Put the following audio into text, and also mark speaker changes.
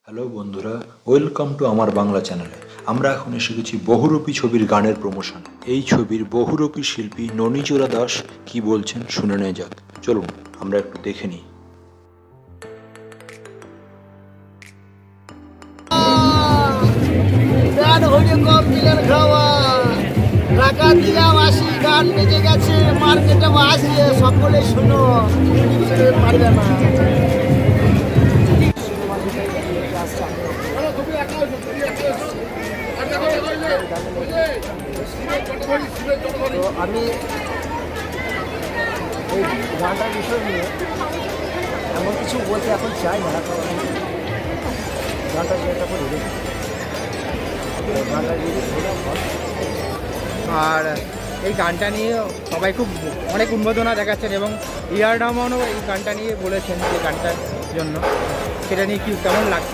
Speaker 1: Hello বন্ধুরা, welcome to আমার বাংলা চ্যানেলে। আমরা এখন এসে গেছি বহুরূপী ছবির গানের প্রমোশন। এই ছবির বহুরূপী শিল্পী ননীচোরা দাস কি বলছেন শুনে নেওয়া যাক। চলুন আমরা একটু দেখে নিই।
Speaker 2: গান হইলে কম দিলেন খাওয়া টাকা দিলাম 80 গান বেজে গেছে মার্কেটে আসিয়ে সকলে শুনো পারবে না। তো আমি এই গানটার বিষয় নিয়ে এমন কিছু বলতে এখন চাই না, কারণ গানটা যেটা করে
Speaker 3: আর এই গানটা নিয়ে সবাই খুব অনেক উন্মাদনা দেখাচ্ছেন এবং ইয়ার রহমানও এই গানটা নিয়ে বলেছেন যে গানটার জন্য সেটা নিয়ে কি কেমন লাগছে।